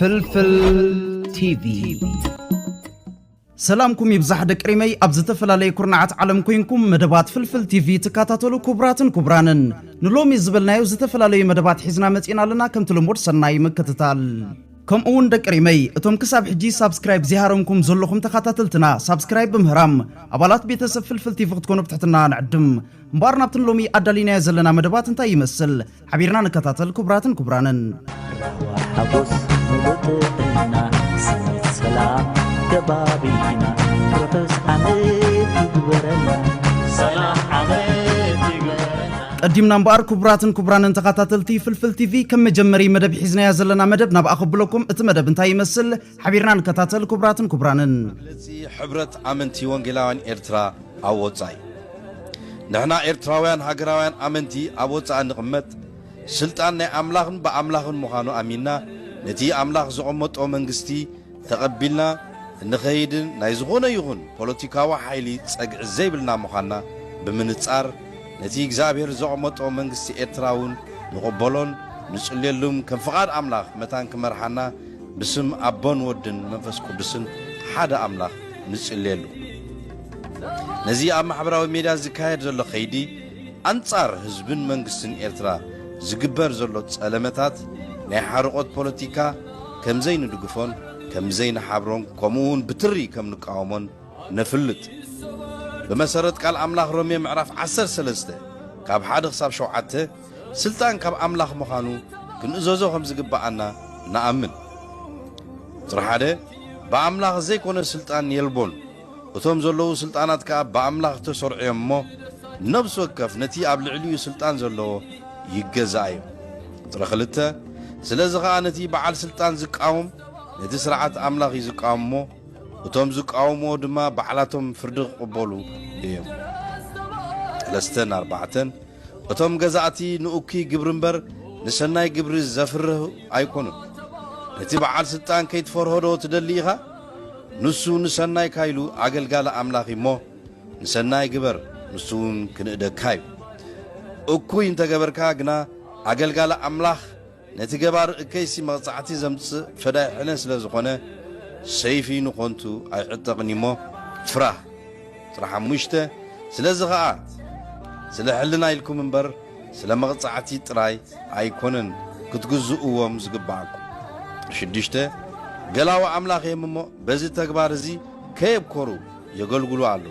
ፍልፍል ቲቪ ሰላምኩም ይብዛሕ ደቅሪመይ ኣብ ዝተፈላለየ ኩርናዓት ዓለም ኮይንኩም መደባት ፍልፍል ቲቪ ተካታተሉ ኩብራትን ኩብራንን ንሎሚ ዝበልናዮ ዝተፈላለዩ መደባት ሒዝና መጺና ኣለና ከምቲ ልሙድ ሰናይ መከታተል ከምኡውን ደቅሪመይ እቶም ክሳብ ሕጂ ሳብስክራይብ ዚሃረምኩም ዘለኹም ተኻታተልትና ሳብስክራይብ በምህራም ኣባላት ቤተሰብ ፍልፍል ቲቪ ክትኮኑ ብትሕትና ንዕድም እምበር ናብትን ሎሚ ኣዳሊናዮ ዘለና መደባት እንታይ ይመስል ሓቢርና ንከታተል ኩብራትን ኩብራንን حبوس ملتنا سميت سلام كبابينا رفس عميد يقبرنا سلام عميد يقبرنا قدمنا مبار كبراتن كبرانن تخاتلتي فلفل تي في كم مجمري مدب حزنا يا زلنا مدب نبقى اخبركم ات مدب انتي يمثل حبيرنا نكتاتل كبراتن كبرانن لذي حبرت امنتي وانجلاوان ارترا اووصاي نحنا ارتراوያን ሃገራውያን አመንቲ አቦጻ ንቅመት ስልጣን ናይ አምላኽን በአምላኽን መኻኑ አሚና ነቲ አምላኽ ዝቆመጦ መንግስቲ ተቀቢልና ንኸይድን ናይ ዝኾነ ይኹን ፖለቲካዊ ኃይሊ ጸግዕ ዘይብልና መኻና ብምንጻር ነቲ እግዚአብሔር ዝቆመጦ መንግስቲ ኤርትራውን ንቆበሎን ንጽልየሉም ከም ፍቃድ አምላኽ መታን ክመርሓና ብስም አቦን ወድን መንፈስ ቅዱስን ሓደ አምላኽ ንጽልየሉ ነዚ ኣብ ማሕበራዊ ሚድያ ዝካየድ ዘሎ ኸይዲ አንጻር ህዝብን መንግስትን ኤርትራ ዝግበር ዘሎ ጸለመታት ናይ ሓርቆት ፖለቲካ ከም ዘይንድግፎን ከም ዘይንሓብሮን ከምኡውን ብትሪ ከም ንቃወሞን ነፍልጥ በመሰረት ቃል አምላኽ ሮሜ ምዕራፍ 13 ካብ 1 ክሳብ 7 ስልጣን ካብ አምላኽ መኻኑ ክንእዘዞ ከም ዝግባአና ንኣምን ጥራሓደ በአምላኽ ዘይኮነ ስልጣን የልቦን እቶም ዘለዉ ስልጣናት ከዓ በአምላኽ ተሰርዑዮም እሞ ነብስ ወከፍ ነቲ ኣብ ልዕልዩ ስልጣን ዘለዎ ይገዛዩ ጥረኽልተ ስለዚ ከዓ ነቲ በዓል ስልጣን ዝቃወም ነቲ ስርዓት አምላኽ ይዝቃወሞ እቶም ዝቃወሞ ድማ በዓላቶም ፍርዲ ክቕበሉ እዮም 3-4 እቶም ገዛእቲ ንኡኪ ግብሪ እምበር ንሰናይ ግብሪ ዘፍርህ ኣይኮኑን ነቲ በዓል ስልጣን ከይትፈርሆዶ ትደሊ ኢኻ ንሱ ንሰናይ ካይሉ ኣገልጋለ አምላኽ እሞ ንሰናይ ግበር ንሱውን ክንእደካዩ እኩይ እንተገበርካ ግና ኣገልጋለ አምላኽ ነቲ ገባር እከይሲ መቕጻዕቲ ዘምጽእ ፈዳይ ሕነ ስለ ዝኾነ ሰይፊ ንኾንቱ ኣይዕጠቕን እሞ ፍራህ ጥራሕ 5 ስለዚ ኸዓ ስለ ሕልና ኢልኩም እምበር ስለ መቕጻዕቲ ጥራይ ኣይኮነን ክትግዝእዎም ዝግባዓኩም 6 ገላዋ አምላኽ የምሞ በዚ ተግባር እዚ ከየብኮሩ የገልግሉ አሉ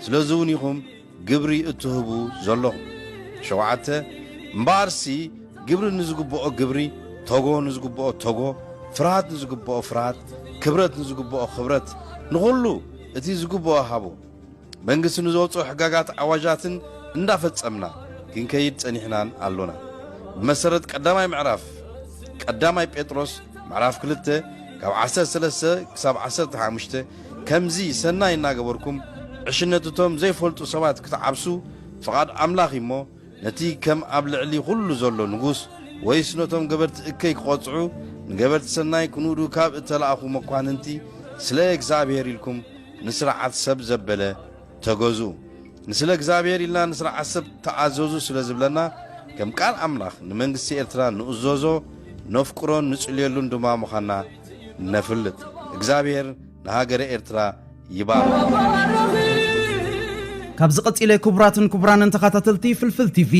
ስለዚ እውን ይኹም ግብሪ እትህቡ ዘለኹም 7 እምበኣርሲ ግብሪ ንዝግብኦ ግብሪ ተጎ ንዝግብኦ ተጎ ፍርሃት ንዝግብኦ ፍርሃት ክብረት ንዝግብኦ ክብረት ንኹሉ እቲ ዝግብኦ ሃቦ መንግስቲ ንዘውፅኡ ሕጋጋት ኣዋጃትን እንዳፈጸምና ክንከይድ ጸኒሕናን ኣሎና ብመሰረት ቀዳማይ ምዕራፍ ቀዳማይ ጴጥሮስ ምዕራፍ 2 ካብ 13 ክሳብ 15 ከምዚ ሰናይ እናገበርኩም ዕሽነትቶም ዘይፈልጡ ሰባት ክትዓብሱ ፍቃድ አምላኽ እሞ ነቲ ከም ኣብ ልዕሊ ኩሉ ዘሎ ንጉስ ወይስ ነቶም ገበርቲ እከይ ክቆጽዑ ንገበርቲ ሰናይ ክንውዱ ካብ እተለኣኹ መኳንንቲ ስለ እግዚአብሔር ኢልኩም ንስርዓት ሰብ ዘበለ ተገዙ ንስለ እግዚአብሔር ኢልና ንስርዓት ሰብ ተኣዘዙ ስለ ዝብለና ከም ቃል አምላኽ ንመንግስቲ ኤርትራ ንእዘዞ ነፍቅሮን ንጽልየሉን ድማ መኻና ነፍልጥ እግዚአብሔር ንሃገረ ኤርትራ ይባርክ ካብ ዝቐጺለ ኩብራትን ኩብራንን ተኻታተልቲ ፍልፍል ቲቪ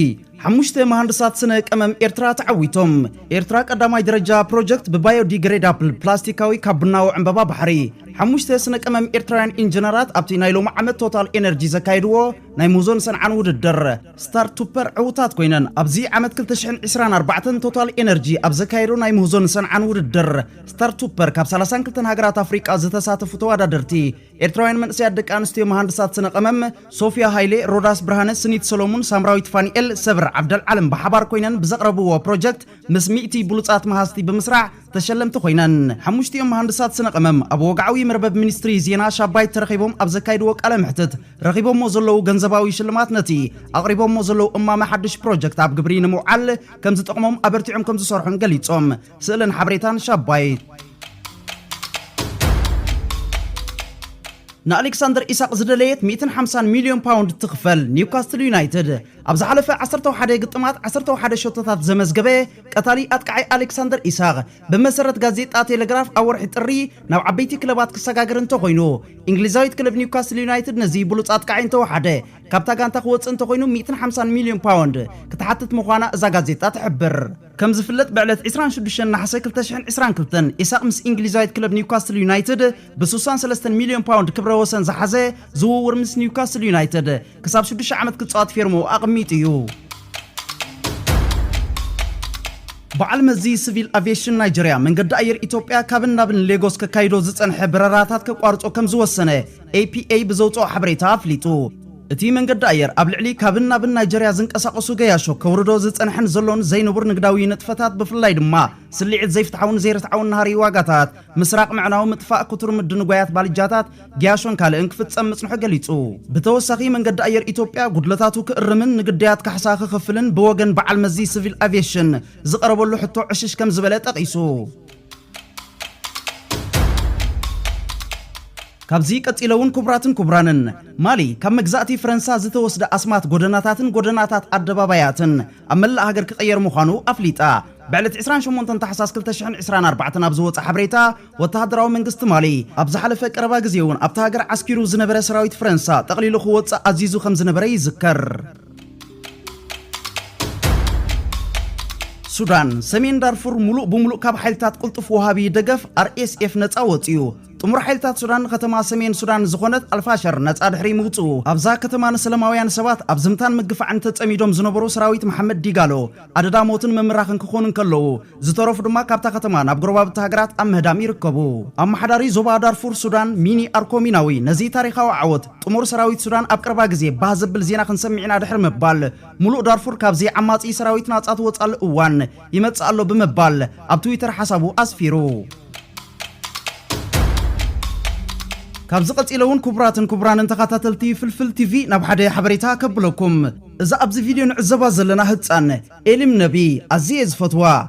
5 መሃንድሳት ስነ ቀመም ኤርትራ ተዓዊቶም ኤርትራ ቀዳማይ ደረጃ ፕሮጀክት ብባዮዲግሬዳብል ፕላስቲካዊ ካብ ቡናዊ ዕምበባ ባሕሪ 5 ስነ ቀመም ኤርትራውያን ኢንጂነራት ኣብቲ ናይ ሎሚ ዓመት ቶታል ኤነርጂ ዘካይድዎ ናይ ሙዞን ሰንዓን ውድድር ስታርቱፐር ዕውታት ኮይነን ኣብዚ ዓመት 2024 ቶታል ኤነርጂ ኣብ ዘካይዶ ናይ ሙዞን ሰንዓን ውድድር ስታርቱፐር ካብ 32 ሃገራት ኣፍሪቃ ዝተሳተፉ ተወዳደርቲ ኤርትራውያን መንእሰያት ደቂ ኣንስትዮ መሃንድሳት ስነ ቀመም ሶፊያ ሃይሌ ሮዳስ ብርሃነ ስኒት ሰሎሞን ሳምራዊት ፋኒኤል ሰብር عبدال ዓለም በሓባር ኮይነን ብዘቕረብዎ ፕሮጀክት ምስ ሚእቲ ብሉጻት መሃስቲ ብምስራዕ ተሸለምቲ ኮይነን ሓሙሽቲኦም መሃንድሳት ስነ ቀመም ኣብ ወግዓዊ መርበብ ሚኒስትሪ ዜና ሻባይት ተረኺቦም ኣብ ዘካይድዎ ቃለ ምሕትት ረኺቦሞ ዘለዉ ገንዘባዊ ሽልማት ነቲ ኣቕሪቦሞ ዘለዉ እማመ ሓድሽ ፕሮጀክት ኣብ ግብሪ ንምውዓል ከም ዝጠቕሞም ኣበርቲዖም ከም ዝሰርሑን ገሊጾም ስእልን ሓበሬታን ሻባይት نألكساندر إساق زدليت 150 مليون باوند تخفل نيوكاسل يونايتد أبز حلفة 11 قطمات 11 شوطات زمزقبة قتالي أتقعي ألكسندر إساغ بمسرة غازيتا تيلغراف أور حتري نوع عبيتي كلبات كساقاقر انتو خوينو إنجليزاويت كلب نيوكاسل يونايتد نزي بلوت أتقعي انتو حدا كابتا غانتا خوتس انتو خوينو 150 مليون باوند كتحطت مخوانا إزا غازيتا تحبر كم زفلت بعلت 26 نحسي 2022 إساق مس إنجليزاويت كلب نيوكاسل يونايتد بسوسان 3 مليون باوند كبرا وسن زحزي زوور مس نيوكاسل يونايتد كساب 6 عامت كتصات فيرمو أقميتيو بعلم زي سيفيل افيشن نيجيريا من قد اير ايتوبيا كابن نابن ليغوس كايدو زصنح براراتات كقارصو كم زوسنه APA بزوصو حبريتا فليتو اتي من قد اير ابلعلي كابن نابن نيجيريا زنقساقسو غياشو كوردو زصنحن زلون زينبر نقداوي نطفتات بفلاي دما سليعت زيفتعون زيرتعون نهاري واغاتات مسراق معناو مطفاء كتر مدن غيات بالجاتات غياشون كاله انكفصم مصنح غليصو بتوسخي من قد اير ايتوبيا غدلتاتو كرمن نقديات كحساخ خفلن بوغن بعلم زي سيفيل افيشن زقربلو حتو عشش كم زبله تقيسو كابزي قتيلون كبراتن كبرانن مالي كم مجزاتي فرنسا زتوسد اسمات غدناتات ادباباياتن املا هاجر كقير مخانو افليطا بعلت 28 تحساس 2024 ابزوص حبريتا وتهدراو منغست مالي ابز حلفه قربا غزيون ابتا هاجر عسكيرو زنبره سراويت فرنسا تقليلو خوص عزيزو خم زنبره يذكر سودان سمين دارفور ملو بملو كاب حيلتات قلطف وهابي دغف RSF نصا وصيو ጥሙር ሓይልታት ሱዳን ከተማ ሰሜን ሱዳን ዝኾነት አልፋሸር ነፃ ድሕሪ ምውጽኡ ኣብዛ ከተማ ንሰላማውያን ሰባት ኣብ ዝምታን ምግፋዕን ተጸሚዶም ዝነበሩ ሰራዊት መሐመድ ዲጋሎ ኣደዳ ሞትን መምራኽን ክኾኑን ከለዉ ዝተረፉ ድማ ካብታ ከተማ ናብ ጎረባብቲ ሃገራት ኣብ ምህዳም ይርከቡ ኣመሓዳሪ ዞባ ዳርፉር ሱዳን ሚኒ አርኮሚናዊ ነዚ ታሪኻዊ ዓወት ጥሙር ሰራዊት ሱዳን ኣብ ቅርባ ግዜ ባዝብል ዜና ክንሰምዕና ድሕሪ ምባል ሙሉእ ዳርፉር ካብዚ ዓማጺ ሰራዊት ናጻ ትወጻል እዋን ይመጽእ ኣሎ ብምባል ኣብ ትዊተር ሓሳቡ ኣስፊሩ كابز قتيلون كبران تخاتلتي فلفل تي في ناب حدا حبريتا كبلكم اذا ابز فيديو نعزبا زلنا هتصان علم نبي عزيز فتوى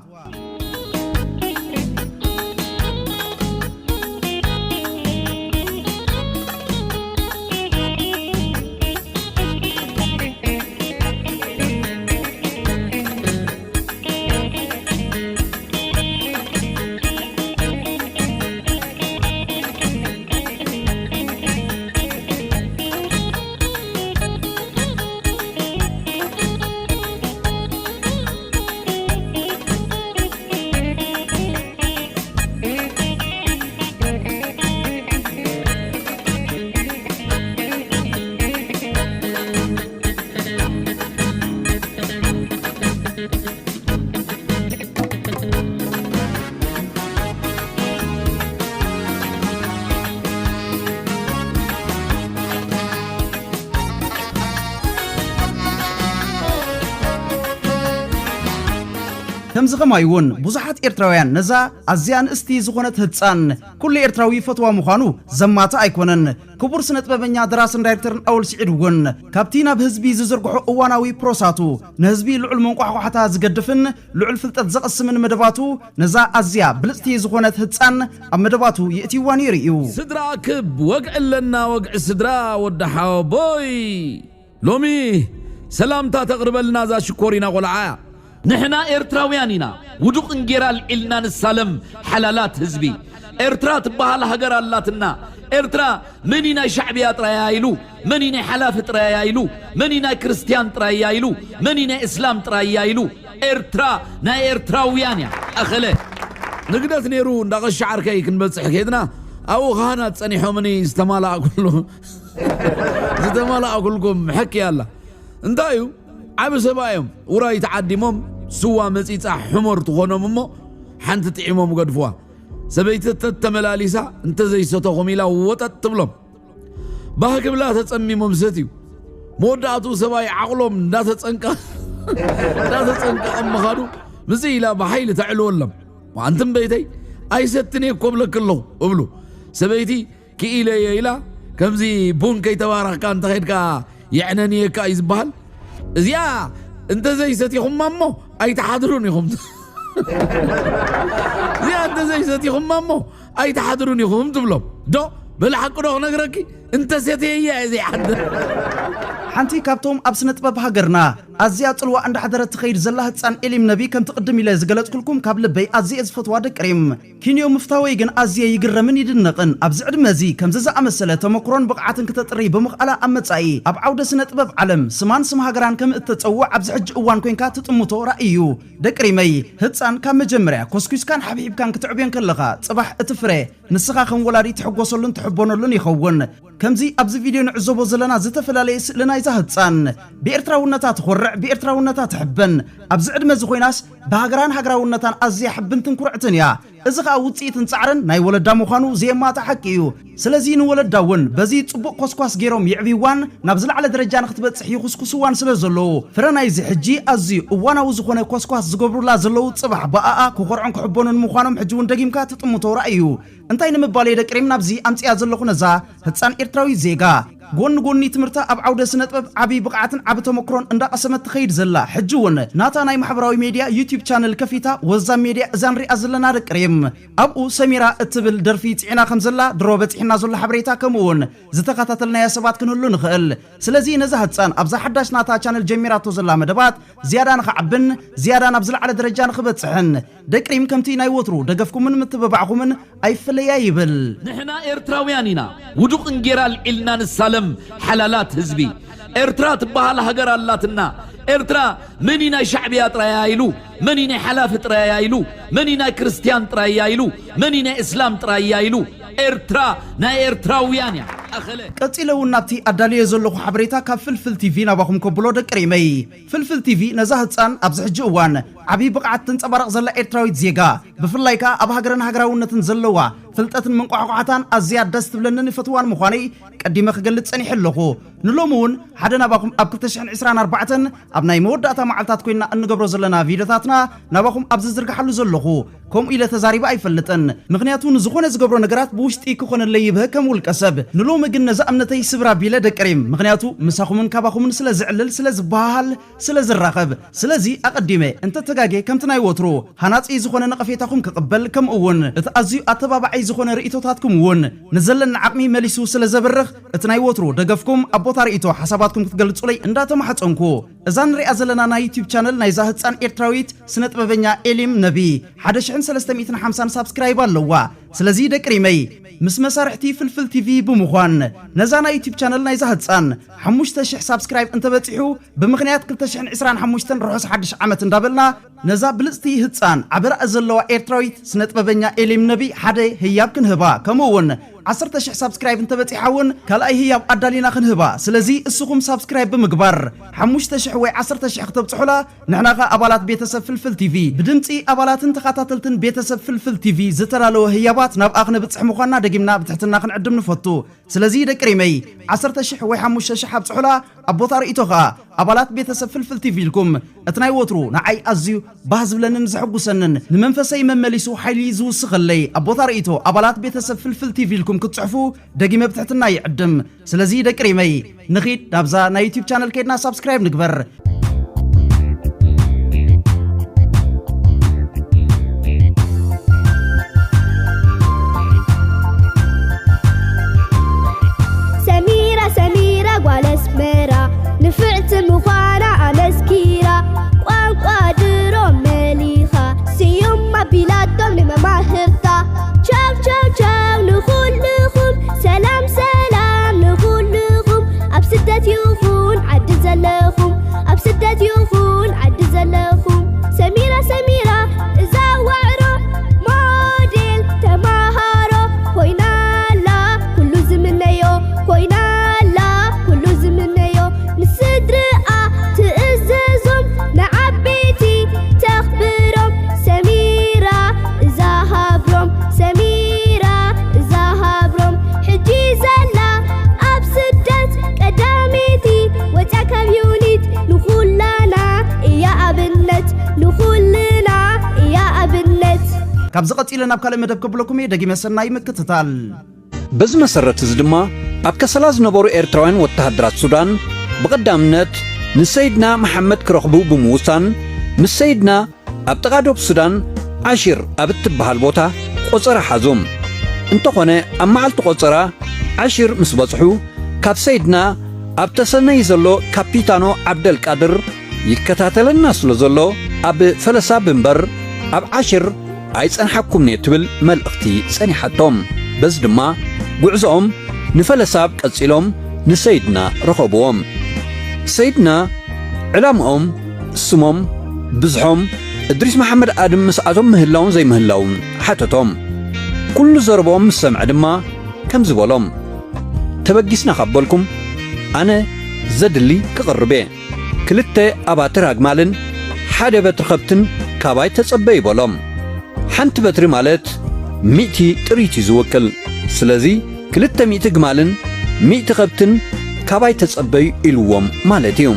كم زغمايون بزحات إرتراويان نزا أزيان استي زغونت هتسان كل إرتراوي فتوى مخانو زماتا أيكونن كبور سنة ببنيا دراسن دايركترن أول سعيدون كابتينا بهزبي زرقحو أواناوي بروساتو نهزبي لعل منقحو حتى زقدفن لعل فلتت زقس من مدباتو نزا أزيا بلستي زغونت هتسان أم مدباتو يأتي واني رئيو سدرا كب وقع لنا وقع سدرا ودحاو بوي لومي سلامتا تقرب لنا ذا شكورينا غلعا نحنا إرتراويانينا ودوق انجيرال إلنا السلام حلالات هزبي إرترا تبهال هجر اللاتنا إرترا منينا شعبيات رايايلو منينا حلافة رايايلو منينا كريستيان رايايلو منينا إسلام رايايلو إرترا نا إرتراويانيا أخلي نقدر نيرو ندغ الشعر كي كنبصح كيدنا أو غانا تصنيحو مني استمالا كله استمالا كلكم حكي الله انتايو عبس بايم وراي تعديمهم سوا مصيصا حمر تغونم مو حنت طعيمهم قدفوا سبيت تتملاليسا انت زي ستوغم الى وطت تبلم باكبلا تصميمهم ستيو موداتو سباي عقلهم دا تصنقا امخادو مزي لا بحيل تعلولم وانتم بيتي اي ستني كوبلك الله قبلو سبيتي كي الى الى كمزي بون كي تبارك كان تخيدكا يعنني كايز بال زيا انت زي ستيهم مامو اي تحضرونيهم زيا انت زي ستيهم مامو اي تحضرونيهم تبلو دو بالحق دو نغركي انت ستي يا زي حد حنتي كابتوم ابسنت بهاجرنا أزيا طلوا عند حضرت خير زلها تسان إليم نبي كم تقدم إلى زقلت كلكم قبل بي أزيا زفت وادك ريم كينيو مفتاوي جن أزيا يجر من يدنقن أبزعد مزي كم زز أمسلة تمكرون بقعة كتطري بمقالة أمتسعي أب عودة سنة باب علم سمان سمها جران كم تتسوى أبزعج أوان كوين كات تموتو رأيو دكريمي هتسان كم جمرة كوسكوس كان حبيب كان كتعبين كلها صباح اتفري نسخة خم ولادي تحقوصلن تحبونلن يخون كمزي أبز فيديو نعزوبو زلنا زتفلالي لنا يزهدسان بإرتراونتات خرع بإرتراونتات حبن أبزعد مزخويناس بهاجران هاجراونتان أزي حبن تنكرعتن يا إذا وطيت نصعرن ناي ولد دامو خانو زي ما تحكيو سلازي نولد داون بزي صبق كوسكواس غيروم يعبيوان نابزل على درجه نختبصح يخسكسوان سلازلو فرناي زي حجي أزي وانا وزخونه كوسكواس زغبرلا زلو صبح بقا كخرعن كحبونن مخانم حجون دقيمكا تطمتو رأيو انتاي نمبالي دقريم نابزي امصيا زلخو نزا هتصان إرتراوي زيغا غون تمرتا اب عوده سنطب عبي بقعتن عب تمكرون اندا قسمت تخيد زلا حجون ناتا ناي محبراوي ميديا يوتيوب channel كفيتا وزا ميديا زانري ازلنا دقريم ابو سميرا اتبل درفي صينا خمزلا دروبت حنا زل حبريتا كمون زتكاتلنا يا سبات كنلو نخل سلازي نزا هتصان ابزا حداش ناتا channel جميراتو زلا مدبات زياده نخعبن زياده نبزل على درجه نخبصحن دقريم كمتي ناي وترو دغفكم من متبعكم اي فليا يبل نحنا إرتراوياننا ودق انجرال إلنا نسالم حلالات هزبي إرترا تبهال هجر اللاتنا إرترا منينا شعبية ترايايلو منينا حلافة ترايايلو منينا كريستيان ترايايلو منينا إسلام ترايايلو إرترا نا إرتراويانيا قتيلو نابتي أدالي زلو حبريتا كفلفل تيفي ناباكم كبلو دقريمي فلفل تيفي نزاهتسان أبزح جوان عبي بقعت تنصبرق زلا إرتراويت زيغا بفلايكا أب هاجرن هاجراونتن زلوا فلتاتن من قعقعتان أزياد دست بلنن فتوان مخاني قديمه خجلت صني حلخو نلومون حدنا باكم اب 2024 ابناي موداتا معلتات كوينا انغبرو زلنا فيديوتاتنا نباكم اب زرغحلو زلخو كم الى تزاريب ايفلطن مغنياتو نزخونه زغبرو نغرات بوشتي كخون ليبه كمول قسب نلوم ግን نزامنتي سبرا بيله دقريم مغنياتو مساخومن كباخومن سلازعلل سلازبال سلازراخب سلازي اقديمه انت تغاغي كمتناي وترو هناصي زخونه نقفيتاكم كقبل كم اون اتازيو اتبابعي زخونه رئيتوتاتكم ون نزلن عقمي مليسو سلازبرخ اتناي وترو دغفكم أبوتا رئيتو حساباتكم تتقلصوا لي انداتو محصنكو ازان رئي ازلنا نا يوتيوب channel ناي زاهتصان إرتراويت سنت ببنيا إليم نبي 1350 سبسكرايب اللوا سلازي دقريمي مس مسارحتي فلفل تيفي بمخوان نزانا يوتيوب channel ناي زاهتصان 5000 سبسكرايب انت بتحو بمغنيات 2025 رحس حدش عمت اندابلنا نزا بلصتي هتصان عبر ازلوا إرتراويت سنت ببنيا إليم نبي حدا هياب كنهبا كمون 10,000 سبسكرايب انت بتحاون كلاي هي ادالينا خنهبا سلازي اسكم سبسكرايب بمغبر 5,000 و 10,000 كتبصحولا نحناغا ابالات بيتسب فلفل تيفي بدنصي ابالاتن تخاتاتلتن بيتسب فلفل تيفي زترالو هيابات ناب اخنا بتصح مخنا دغيمنا بتحتنا خنعدم نفطو سلازي دقريمي 10,000 و 5,000 بصحولا ابوتا رئيتوغا ابالات بيتسب فلفل تيفي لكم اتناي وترو نعي ازيو باهزبلنن زحقسنن نمنفسي ممليسو حيلي زوسخلي ابوتا رئيتو ابالات بيتسب فلفل تيفي لكم كتصحفو دقيمه بتحتنا يعدم سلازي دقريمي نخيد دابزا نا يوتيوب channel كيدنا سبسكرايب نكبر سميرة والاسمرة نفعت مخانا امسكيرة وانقا دروم مليخة سيوم ما بلادهم لما ماهرتا تشاو تشاو تشاو نخلهم سلام سلام نخلهم أبسدت يوفون عد زلخم أبسدت يوفون عد زلخم سميرة إذا وعرو موديل تماهرو كوينا لا كل زمنيو كوينا لا كل زمنيو نسدرقا تأززم نعبيتي تخبرهم سميرة إذا هبرم سميرة إذا هبرم حجي زلا أبسدت قداميتي وتاكم يونيت نخلنا يا أبنت نخلنا يا أبنت كابز قتيلنا بكال مدب كبلكم دقيمة سناي مكتتال بز مسرت زدما أبكا سلاز نبورو إرتراوين واتهدرات سودان بقدامنت نسيدنا محمد كرخبو بموسان نسيدنا أبتغادو بسودان عشير أبتبها البوتا قصر حزوم انتقونا أمعالت قصر عشير مسبصحو كاب سيدنا أبتسنة يزلو كابيتانو عبد القادر ይከታተለና ስለ ዘሎ ኣብ ፈለሳ ብምበር ኣብ ዓሽር ኣይጸንሐኩምኒ ትብል መልእኽቲ ጸኒሐቶም በዝ ድማ ጉዕዞኦም ንፈለሳብ ቀጺሎም ንሰይድና ረኸብዎም ሰይድና ዕላምኦም ስሞም ብዝሖም እድሪስ መሐመድ ኣድም ምስኣቶም ምህላውን ዘይምህላውን ሓተቶም ኩሉ ዘረቦም ምስ ሰምዐ ድማ ከም ዝበሎም ተበጊስና ኻበልኩም ኣነ ዘድሊ ክቕርቤ ክልተ ኣባትር ኣግማልን ሓደ በትሪ ኸብትን ካባይ ተጸበ ይበሎም ሓንቲ በትሪ ማለት 100 ጥሪት እዩ ዝውክል ስለዚ 200 ግማልን 100 ኸብትን ካባይ ተጸበዩ ኢልዎም ማለት እዩ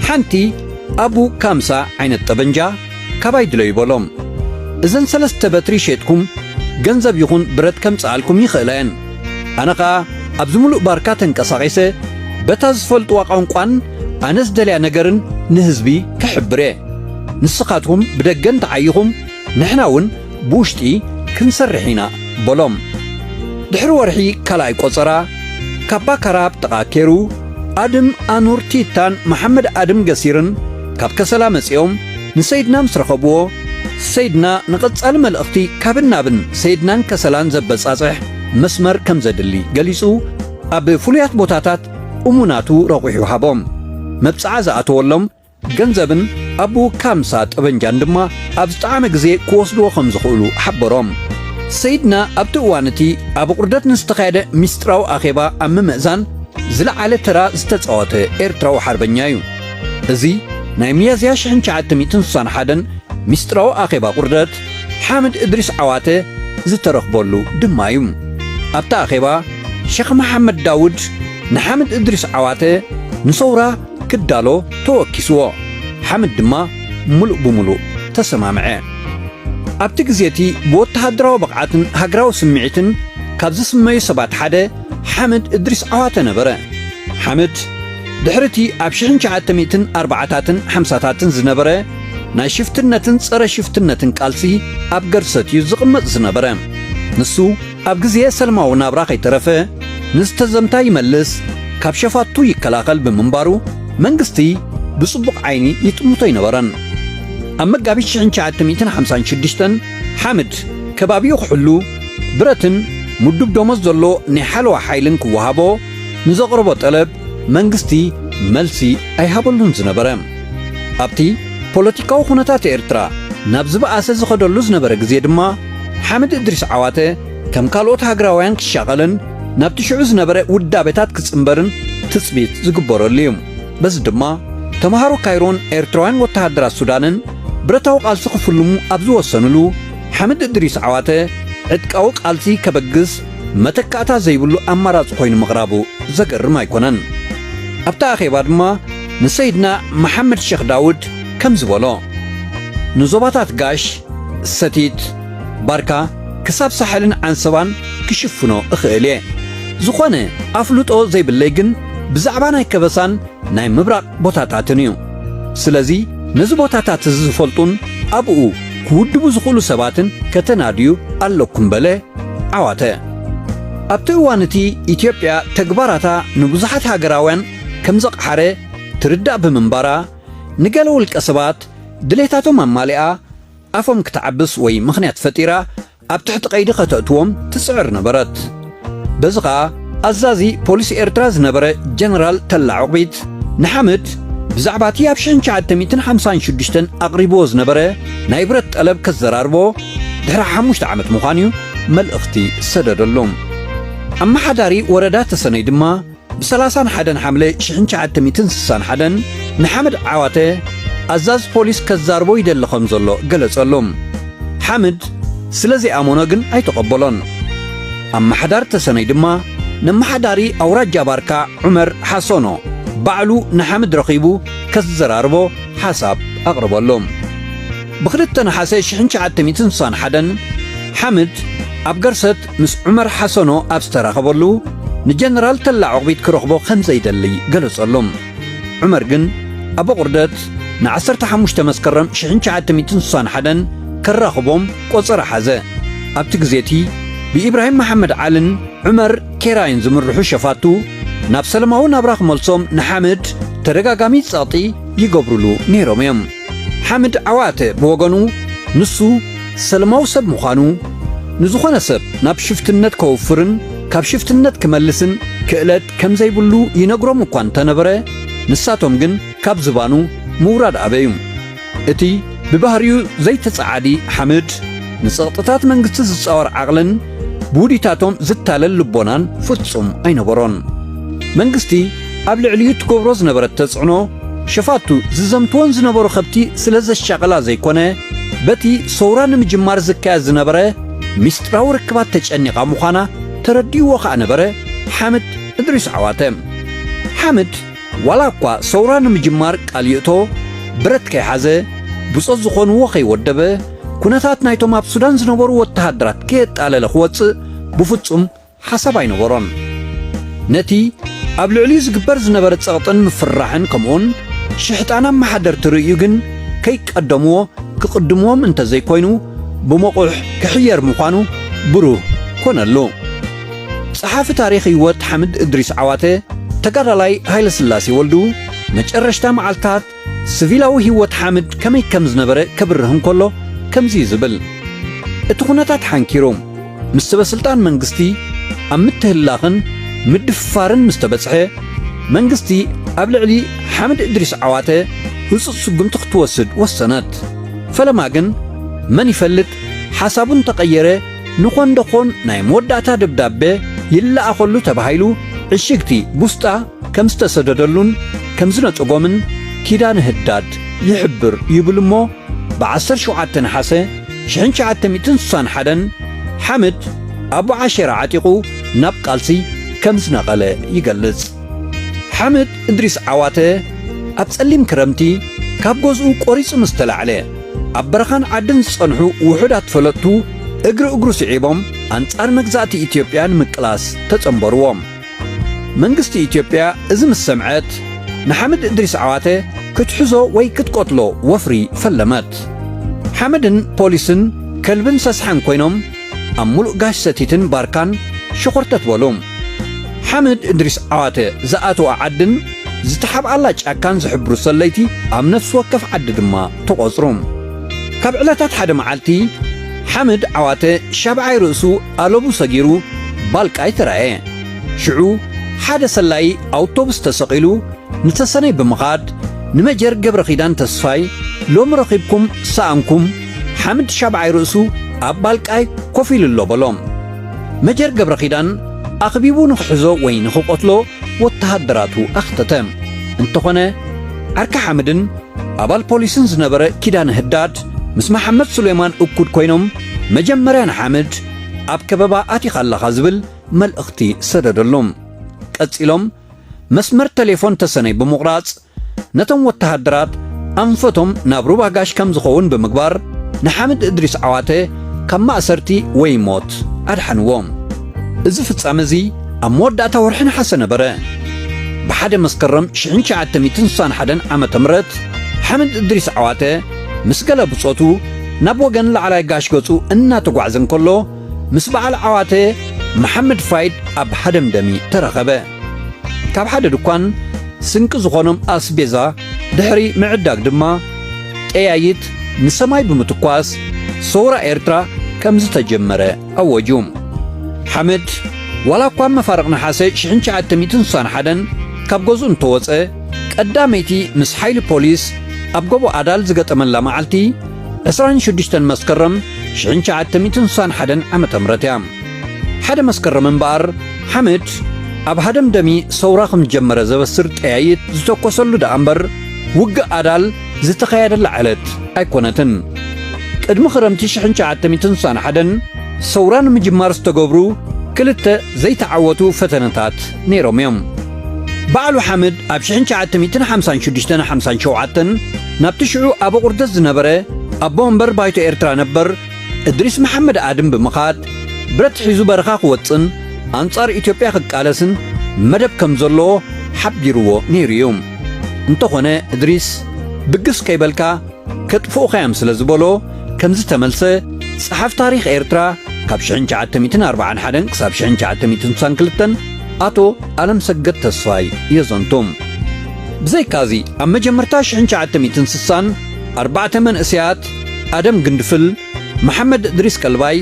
ሓንቲ ኣቡ ካምሳ ዓይነት ጠበንጃ ካባይ ድሎ ይበሎም እዘን ሰለስተ በትሪ ሸጥኩም ገንዘብ ይኹን ብረት ከም ጸኣልኩም ይኽእለየን ኣነ ኸዓ ኣብ ዝሙሉእ ባርካ ተንቀሳቒሰ በታ ዝፈልጥዋ ቋንቋን ኣነ ዝደልያ ነገርን ንህዝቢ ክሕብረ ንስኻትኩም ብደገን ተዓይኹም ንሕና እውን ብውሽጢ ክንሰርሕ ኢና በሎም ድሕሪ ወርሒ ካልኣይ ቈጸራ ካባ ካራብ ጥቓ ኬሩ ኣድም ኣኑር ቲታን መሐመድ ኣድም ገሲርን ካብ ከሰላ መጺኦም ንሰይድና ምስ ረኸብዎ ሰይድና ንቐጻሊ መልእኽቲ ካብን ናብን ሰይድናን ከሰላን ዘበጻጽሕ መስመር ከም ዘድሊ ገሊጹ ኣብ ፍሉያት ቦታታት እሙናቱ ረቑሑ ሃቦም መብጽዓ ዝኣተወሎም ገንዘብን ኣቡ ካምሳ ጠበንጃን ድማ ኣብ ዝጠዓመ ግዜ ክወስድዎ ከም ዝኽእሉ ሓበሮም ሰይድና ኣብቲ እዋን እቲ ኣብ ቁርደት ንዝተኻየደ ሚስጥራዊ ኣኼባ ኣብ ምምእዛን ዝለዓለ ተራ ዝተጻወተ ኤርትራዊ ሓርበኛ እዩ እዚ ናይ ሚያዝያ 1961 ሚስጥራዊ ኣኼባ ቁርደት ሓመድ እድሪስ ዓዋተ ዝተረኽበሉ ድማ እዩ ኣብታ ኣኼባ ሼኽ መሐመድ ዳውድ ንሓመድ እድሪስ ዓዋተ ንሰውራ ክዳሎ ተወኪስዎ ሓመድ ድማ ሙሉእ ብምሉእ ተሰማምዐ ኣብቲ ግዜቲ ብወተሃደራዊ ብቕዓትን ሃገራዊ ስምዒትን ካብ ዝስመዩ ሰባት ሓደ ሓመድ እድሪስ ዓዋተ ነበረ ሓመድ ድሕርቲ ኣብ 1940ታትን 50ታትን ዝነበረ ናይ ሽፍትነትን ጸረ ሽፍትነትን ቃልሲ ኣብ ገርሰት እዩ ዝቕመጥ ዝነበረ ንሱ ኣብ ግዜ ሰለማዊ ናብራ ከይተረፈ ንዝተዘምታ ይመልስ ካብ ሸፋቱ ይከላኸል ብምንባሩ መንግስቲ ብጽቡቕ ዓይኒ ይጥምቶ ይነበረን ኣብ መጋቢት 1956 ሓመድ ከባቢኡ ክሕሉ ብረትን ምዱብ ደሞዝ ዘሎ ናይ ሓለዋ ሓይልን ክወሃቦ ንዘቕርቦ ጠለብ መንግስቲ መልሲ ኣይሃበሉን ዝነበረ ኣብቲ ፖለቲካዊ ኩነታት ኤርትራ ናብ ዝበኣሰ ዝኸደሉ ዝነበረ ግዜ ድማ ሓመድ እድሪስ ዓዋተ ከም ካልኦት ሃገራውያን ክሻቐልን ናብቲ ሽዑ ዝነበረ ውዳቤታት ክጽምበርን ትጽቢት ዝግበረሉ እዩ በዚ ድማ ተምሃሮ ካይሮን ኤርትራውያን ወተሃደራት ሱዳንን ብረታዊ ቃልሲ ክፍልሙ ኣብ ዝወሰንሉ ሓመድ እድሪስ ዓዋተ ዕጥቃዊ ቃልሲ ከበግስ መተካእታ ዘይብሉ ኣማራፂ ኮይኑ ምቕራቡ ዘገርም ኣይኮነን ኣብታ ኣኼባ ድማ ንሰይድና መሐመድ ሼኽ ዳውድ ከም ዝበሎ ንዞባታት ጋሽ ሰቲት ባርካ ክሳብ ሳሕልን ዓንሰባን ክሽፍኖ እኽእል እየ ዝኾነ ኣፍልጦ ዘይብለይ ግን ብዛዕባ ናይ ከበሳን ናይ ምብራቕ ቦታታትን እዩ ስለዚ ነዚ ቦታታት ዝፈልጡን ኣብኡ ክውድቡ ዝኽእሉ ሰባትን ከተናድዩ ኣለኩም በለ ዓዋተ ኣብቲ እዋን እቲ ኢትዮጵያ ተግባራታ ንብዙሓት ሃገራውያን ከም ዘቕሓረ ትርዳእ ብምንባራ ንገለ ውልቀ ሰባት ድሌታቶም ኣማሊኣ ኣፎም ክትዓብስ ወይ ምኽንያት ፈጢራ ኣብ ትሕቲ ቀይዲ ከተእትዎም ትጽዕር ነበረት በዚ ኸዓ ኣዛዚ ፖሊስ ኤርትራ ዝነበረ ጀነራል ተላ ዕቑቢት ንሓመድ ብዛዕባ እቲ ኣብ 1956 ኣቕሪብዎ ዝነበረ ናይ ብረት ጠለብ ከዘራርቦ ድሕሪ 5 ዓመት ምዃኑ መልእኽቲ ሰደደሎም ኣመሓዳሪ ወረዳ ተሰነይ ድማ ብ31 ሓምለ 1961 ንሓመድ ዓዋተ ኣዛዝ ፖሊስ ከዛርቦ ይደሊ ከም ዘሎ ገለጸሎም ሓመድ ስለዘይኣመኖ ግን ኣይተቐበሎን ኣመሓዳሪ ተሰነይ ድማ ንመሓዳሪ ኣውራጃ ባርካ ዑመር ሓሰኖ ባዕሉ ንሓመድ ረኺቡ ከዘራርቦ ሓሳብ ኣቕርበሎም ብክልተ ነሓሰ 1961 ሓመድ ኣብ ገርሰት ምስ ዑመር ሓሰኖ ኣብ ዝተራኸበሉ ንጀነራል ተላ ዕቑቢት ክረኽቦ ከም ዘይደሊ ገለጸሎም ዑመር ግን ኣብ ቁርደት ን15 መስከረም 1961 ከራኽቦም ቈፀረ ሓዘ ኣብቲ ግዜቲ ብኢብራሂም መሐመድ ዓልን ዑመር ኬራይን ዝምርሑ ሸፋቱ ናብ ሰለማዊ ናብራ ክመልሶም ንሓመድ ተደጋጋሚ ጸቕጢ ይገብሩሉ ነይሮም እዮም። ሓምድ ዓዋተ ብወገኑ ንሱ ሰለማዊ ሰብ ምዃኑ ንዝኾነ ሰብ ናብ ሽፍትነት ከወፍርን ካብ ሽፍትነት ክመልስን ክእለት ከም ዘይብሉ ይነግሮም እኳ እንተነበረ ንሳቶም ግን ካብ ዝባኑ ምውራድ ኣበዩ። እቲ ብባህሪኡ ዘይተጸዓዲ ሓምድ ንጸቕጥታት መንግስቲ ዝጻወር ዓቕልን ብውዲታቶም ዝታለል ልቦናን ፍጹም ኣይነበሮን። መንግስቲ ኣብ ልዕሊኡ ትገብሮ ዝነበረት ተጽዕኖ ሸፋቱ ዝዘምትዎን ዝነበሩ ኸብቲ ስለ ዘሻቐላ ዘይኮነ በቲ ሰውራ ንምጅማር ዝካየድ ዝነበረ ምስጢራዊ ርክባት ተጨኒቓ ምዃና ተረዲእዎ ኸዓ ነበረ ሓምድ እድሪስ ዓዋተ። ሓምድ ዋላ እኳ ሰውራ ንምጅማር ቃልይእቶ ብረት ከይሓዘ ብጾት ዝኾንዎ ኸይወደበ ኩነታት ናይቶም ኣብ ሱዳን ዝነበሩ ወተሃደራት ከየጣለለ ክወፅእ ብፍጹም ሓሳብ ኣይነበሮን። ነቲ ኣብ ልዕሊኡ ዝግበር ዝነበረ ጸቕጥን ምፍራሕን ከምኡን ሽሕጣን ኣመሓደርቲ ርእዩ ግን ከይቀደምዎ ክቕድምዎም እንተዘይኮይኑ ብመቑሕ ክሕየር ምዃኑ ብሩህ ኮነሉ። ጸሓፊ ታሪኽ ህይወት ሓምድ እድሪስ ዓዋተ ተጋዳላይ ሃይለ ስላሴ ወልዱ መጨረሽታ መዓልታት ሲቪላዊ ህይወት ሓምድ ከመይ ከም ዝነበረ ከብርህ እንከሎ ከምዚ ዝብል እቲ ኩነታት ሓንኪሩ ምስ ሰበስልጣን መንግስቲ ኣብ ምትህላኽን ምድፍፋርን ምስ ተበጽሐ መንግስቲ ኣብ ልዕሊ ሓምድ እድሪስ ዓዋተ ህፁፅ ስጉምቲ ክትወስድ ወሰነት። ፈለማ ግን መን ይፈልጥ ሓሳቡን ተቐየረ ንኾንደኾን ናይ መወዳእታ ደብዳቤ ይለኣኸሉ ተባሂሉ ዕሽግቲ ቡስጣ ከም ዝተሰደደሉን ከም ዝነፀጎምን ኪዳነ ህዳድ ይሕብር ይብል እሞ ብ17 ነሓሰ 1961 ሓምድ ኣቦ ዓሸራ ዓጢቑ ናብ ቃልሲ ከም ዝነቐለ ይገልጽ። ሓምድ እድሪስ ዓዋተ ኣብ ጸሊም ክረምቲ ካብ ገዝኡ ቆሪጹ ምስ ተላዕለ ኣብ በረኻን ዓድን ዝጸንሑ ውሑዳት ፈለጥቱ እግሪ ስዒቦም ኣንጻር መግዛእቲ ኢትዮጵያ ንምቅላስ ተጸንበርዎም። መንግስቲ ኢትዮጵያ እዚ ምስ ሰምዐት ንሓምድ እድሪስ ዓዋተ ክትሕዞ ወይ ክትቆትሎ ወፍሪ ፈለመት። ሓምድን ፖሊስን ከልብን ሰስሓን ኮይኖም ኣብ ሙሉእ ጋሽ ሰቲትን ባርካን ሸኾርተት በሎም። ሓምድ እድሪስ ዓዋተ ዝኣተወ ዓድን ዝተሓብኣላ ጫካን ዝሕብሩ ሰለይቲ ኣብ ነፍሲ ወከፍ ዓዲ ድማ ተቖጽሩ። ካብ ዕለታት ሓደ መዓልቲ ሓምድ ዓዋተ ሻብዓይ ርእሱ ኣለቡ ሰጊሩ ባልቃይ ተራየ። ሽዑ ሓደ ሰላይ ኣውቶቡስ ተሰቒሉ ንተሰነይ ብምኻድ ንመጀር ገብረ ኺዳን ተስፋይ ሎም ረኺብኩም ሰኣንኩም ሓምድ ሻብዓይ ርእሱ ኣብ ባልቃይ ኮፍ ኢሉሎ በሎም። መጀር ገብረ ኺዳን ኣኽቢቡ ንኽሕዞ ወይ ንኽቖትሎ ወተሃደራቱ ኣኽተተ። እንተኾነ ዓርካ ሓምድን ኣባል ፖሊስን ዝነበረ ኪዳነ ህዳድ ምስ መሓመድ ሱሌማን እኩድ ኮይኖም መጀመርያ ንሓምድ ኣብ ከበባ ኣቲኻ ኣለኻ ዝብል መልእኽቲ ሰደደሎም። ቀጺሎም መስመር ቴሌፎን ተሰነይ ብምቑራጽ ነቶም ወተሃደራት ኣንፈቶም ናብ ሩባ ጋሽ ከም ዝኸውን ብምግባር ንሓምድ እድሪስ ዓዋተ ካብ ማእሰርቲ ወይ ሞት ኣድሓንዎም። እዚ ፍጻመ እዚ ኣብ መወዳእታ ወርሒ ነሓሰ ነበረ። ብሓደ መስከረም 1961 ዓመተ ምህረት ሓምድ እድሪስ ዓዋተ ምስ ገለ ብጾቱ ናብ ወገን ላዕላይ ጋሽ ገጹ እናተጓዕዘ እንከሎ ምስ በዓል ዓዋተ መሓመድ ፋይድ ኣብ ሓደምደሚ ተረኸበ። ካብ ሓደ ድኳን ስንቂ ዝኾኖም ኣስቤዛ ድሕሪ ምዕዳግ ድማ ጠያይት ንሰማይ ብምትኳስ ሰውራ ኤርትራ ከም ዝተጀመረ ኣወጁ። ሓምድ ዋላ እኳ መፋርቕ ነሓሰ 1961 ካብ ገዝኡ እንተወፀ ቀዳመይቲ ምስ ሓይሊ ፖሊስ ኣብ ጎቦ ኣዳል ዝገጠመላ መዓልቲ 26 መስከረም 1961 ዓመተ ምህረት እያ። ሓደ መስከረም እምበኣር ሓምድ ኣብ ሃደምደሚ ሰውራ ከም ጀመረ ዘበስር ጠያይት ዝተኰሰሉ ደኣ እምበር ውግእ ኣዳል ዝተኻየደላ ዕለት ኣይኮነትን። ቅድሚ ክረምቲ 1961 ሰውራ ንምጅማር ዝተገብሩ ክልተ ዘይተዓወቱ ፈተነታት ነይሮም እዮም። በዓሉ ሓምድ ኣብ 1956-57 ናብቲ ሽዑ ኣብ ቁርደት ዝነበረ ኣቦ እምበር ባይቶ ኤርትራ ነበር እድሪስ መሓመድ ኣድም ብምኻድ ብረት ሒዙ በረኻ ክወፅን ኣንጻር ኢትዮጵያ ክቃለስን መደብ ከም ዘለዎ ሓቢርዎ ነይሩ እዩ። እንተኾነ እድሪስ ብግስ ከይበልካ ከጥፍኡኸዮም ስለ ዝበሎ ከም ዝተመልሰ ጸሓፍ ታሪኽ ኤርትራ ካብ 1941 ክሳብ 1962 ኣቶ ዓለም ሰገድ ተስፋይ የዘንቶም። ብዘይካዚ ኣብ መጀመርታ 1960 4 መንእስያት ኣደም ግንድፍል መሐመድ እድሪስ ቀልባይ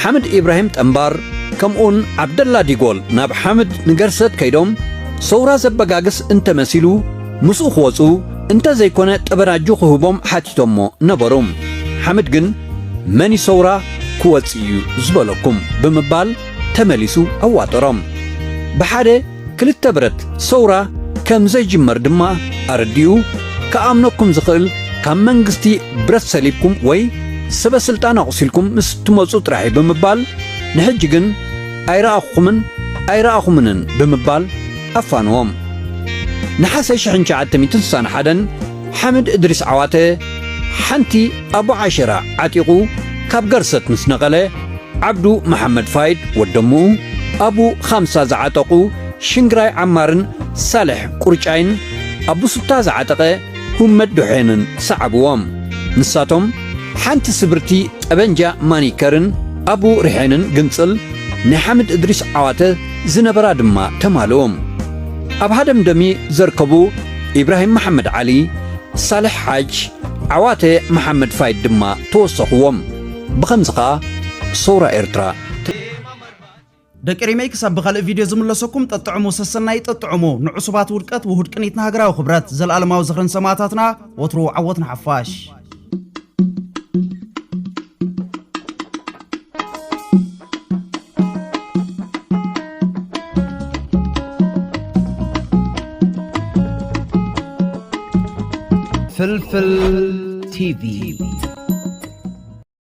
ሓመድ ኢብራሂም ጠምባር ከምኡን ዓብደላ ዲጎል ናብ ሓመድ ንገርሰት ከይዶም ሰውራ ዘበጋግስ እንተመሲሉ ምስኡ ክወፁ እንተ ዘይኮነ ጠበናጁ ክህቦም ሓቲቶሞ ነበሮም ሓመድ ግን መኒ ሰውራ ክወፅ እዩ ዝበለኩም ብምባል ተመሊሱ ኣዋጠሮም ብሓደ ክልተ ብረት ሰውራ ከም ዘይጅመር ድማ ኣረዲኡ ከኣምነኩም ዝኽእል ካብ መንግስቲ ብረት ሰሊብኩም ወይ ሰበ ስልጣን ኣቑሲልኩም ምስ ትመፁ ጥራሕ ብምባል ንሕጂ ግን ኣይረኣኹምንን ብምባል ኣፋንዎም ነሓሰ 1961 ሓመድ እድሪስ ዓዋተ ሓንቲ ኣቦ ዓሸራ ዓጢቑ ካብ ገርሰት ምስ ነቐለ ዓብዱ መሐመድ ፋይድ ወደሙኡ ኣቡ ኻምሳ ዝዓጠቑ ሽንግራይ ዓማርን ሳልሕ ቁርጫይን ኣቡ ሱታ ዝዓጠቐ ሁመድ ዱሔንን ሰዓብዎም ንሳቶም ሓንቲ ስብርቲ ጠበንጃ ማኒከርን ኣቡ ሪሔንን ግንጽል ናይ ሓመድ እድሪስ ዓዋተ ዝነበራ ድማ ተማልዎም ኣብ ሃደምደሚ ዘርከቡ ኢብራሂም መሐመድ ዓሊ ሳልሕ ሓጅ ዓዋተ መሐመድ ፋይድ ድማ ተወሰኽዎም ብኸምዚ ኸዓ ሰውራ ኤርትራ ደቂ ሪሜይ ክሳብ ብኻልእ ቪድዮ ዝምለሰኩም ጠጥዕሙ ሰሰናይ ጠጥዕሙ ንዑሱባት ውድቀት ውሁድ ቅኒትና ሃገራዊ ኽብረት ዘለዓለማዊ ዝኽርን ሰማዕታትና ወትሩ ዓወትና ሓፋሽ ፍልፍል ቲቪ